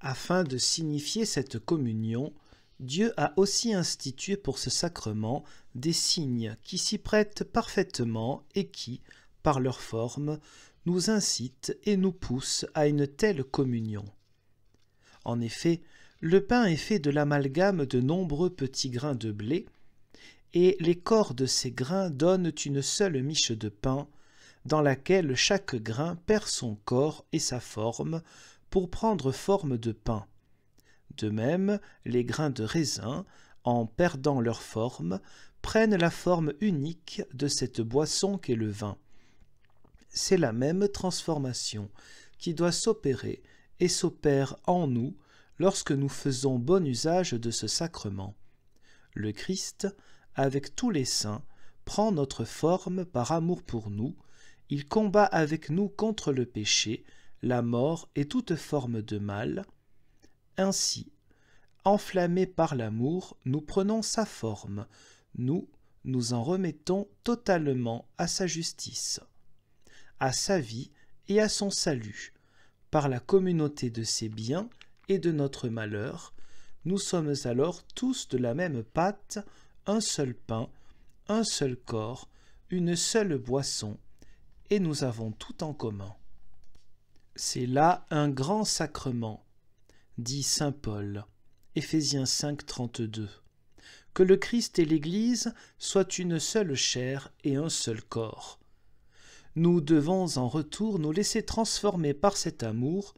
Afin de signifier cette communion, Dieu a aussi institué pour ce sacrement des signes qui s'y prêtent parfaitement et qui, par leur forme, nous incitent et nous poussent à une telle communion. En effet, le pain est fait de l'amalgame de nombreux petits grains de blé, et les corps de ces grains donnent une seule miche de pain, dans laquelle chaque grain perd son corps et sa forme pour prendre forme de pain. De même, les grains de raisin, en perdant leur forme, prennent la forme unique de cette boisson qu'est le vin. C'est la même transformation qui doit s'opérer et s'opère en nous lorsque nous faisons bon usage de ce sacrement. Le Christ, avec tous les saints, prend notre forme par amour pour nous, il combat avec nous contre le péché, la mort et toute forme de mal. Ainsi, enflammés par l'amour, nous prenons sa forme, nous nous en remettons totalement à sa justice, à sa vie et à son salut. Par la communauté de ses biens et de notre malheur, nous sommes alors tous de la même pâte, un seul pain, un seul corps, une seule boisson, et nous avons tout en commun. C'est là un grand sacrement, dit saint Paul, Éphésiens 5, 32, que le Christ et l'Église soient une seule chair et un seul corps. Nous devons en retour nous laisser transformer par cet amour,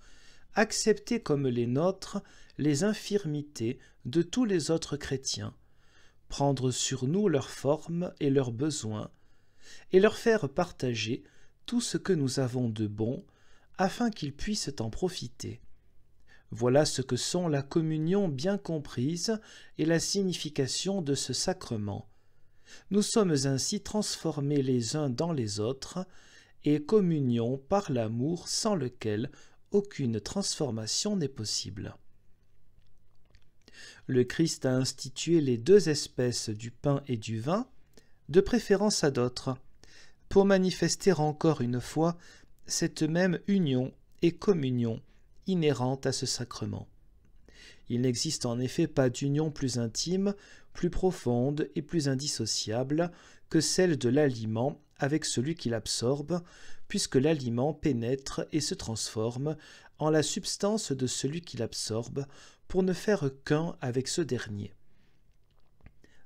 accepter comme les nôtres les infirmités de tous les autres chrétiens, prendre sur nous leurs formes et leurs besoins, et leur faire partager tout ce que nous avons de bon, afin qu'ils puissent en profiter. Voilà ce que sont la communion bien comprise et la signification de ce sacrement. Nous sommes ainsi transformés les uns dans les autres, et communion par l'amour sans lequel aucune transformation n'est possible. Le Christ a institué les deux espèces du pain et du vin, de préférence à d'autres, pour manifester encore une fois cette même union et communion inhérente à ce sacrement. Il n'existe en effet pas d'union plus intime, plus profonde et plus indissociable que celle de l'aliment avec celui qui l'absorbe, puisque l'aliment pénètre et se transforme en la substance de celui qui l'absorbe pour ne faire qu'un avec ce dernier.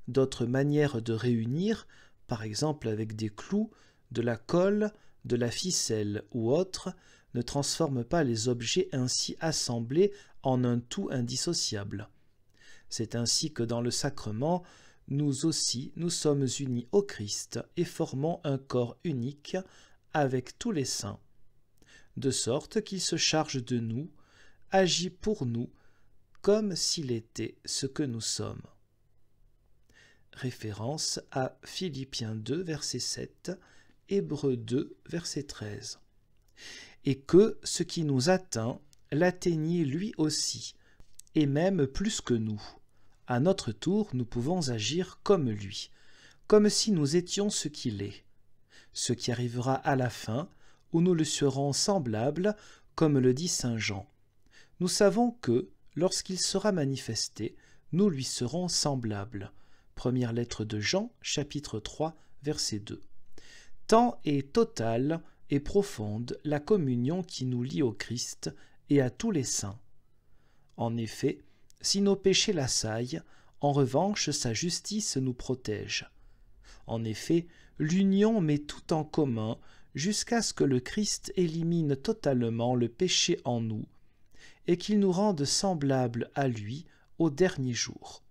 D'autres manières de réunir, par exemple avec des clous, de la colle, de la ficelle ou autre, ne transforment pas les objets ainsi assemblés en un tout indissociable. C'est ainsi que dans le sacrement, nous aussi nous sommes unis au Christ et formons un corps unique avec tous les saints, de sorte qu'il se charge de nous, agit pour nous, comme s'il était ce que nous sommes. Référence à Philippiens 2, verset 7, Hébreux 2, verset 13. Et que ce qui nous atteint l'atteignait lui aussi, et même plus que nous. À notre tour, nous pouvons agir comme lui, comme si nous étions ce qu'il est. Ce qui arrivera à la fin, où nous le serons semblables, comme le dit saint Jean. Nous savons que, lorsqu'il sera manifesté, nous lui serons semblables. Première lettre de Jean, chapitre 3, verset 2. Tant est totale et profonde la communion qui nous lie au Christ et à tous les saints. En effet, si nos péchés l'assaillent, en revanche sa justice nous protège. En effet, l'union met tout en commun jusqu'à ce que le Christ élimine totalement le péché en nous et qu'il nous rende semblables à lui au dernier jour.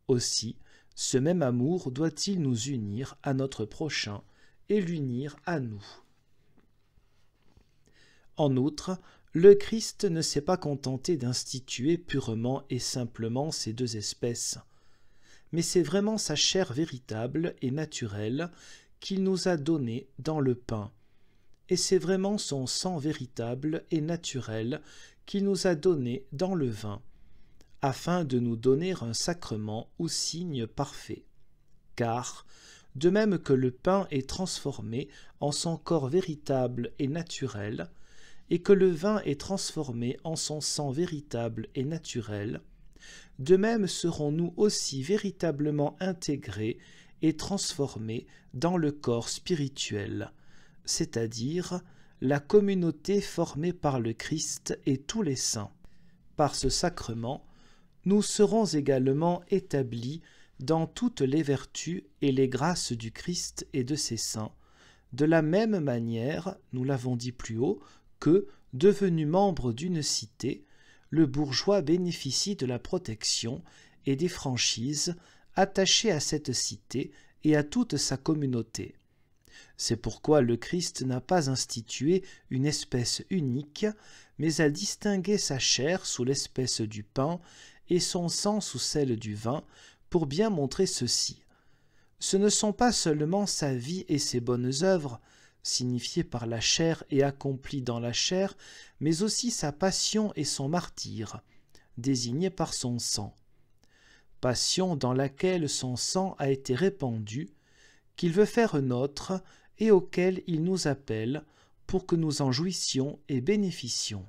Aussi, ce même amour doit-il nous unir à notre prochain et l'unir à nous. En outre, le Christ ne s'est pas contenté d'instituer purement et simplement ces deux espèces, mais c'est vraiment sa chair véritable et naturelle qu'il nous a donnée dans le pain, et c'est vraiment son sang véritable et naturel qu'il nous a donné dans le vin, afin de nous donner un sacrement ou signe parfait. Car, de même que le pain est transformé en son corps véritable et naturel, et que le vin est transformé en son sang véritable et naturel, de même serons-nous aussi véritablement intégrés et transformés dans le corps spirituel, c'est-à-dire la communauté formée par le Christ et tous les saints. Par ce sacrement, nous serons également établis dans toutes les vertus et les grâces du Christ et de ses saints, de la même manière, nous l'avons dit plus haut, que, devenu membre d'une cité, le bourgeois bénéficie de la protection et des franchises attachées à cette cité et à toute sa communauté. C'est pourquoi le Christ n'a pas institué une espèce unique, mais a distingué sa chair sous l'espèce du pain et son sang sous celle du vin, pour bien montrer ceci. Ce ne sont pas seulement sa vie et ses bonnes œuvres, signifiées par la chair et accomplies dans la chair, mais aussi sa passion et son martyre, désignés par son sang. Passion dans laquelle son sang a été répandu, qu'il veut faire nôtre et auquel il nous appelle pour que nous en jouissions et bénéficions.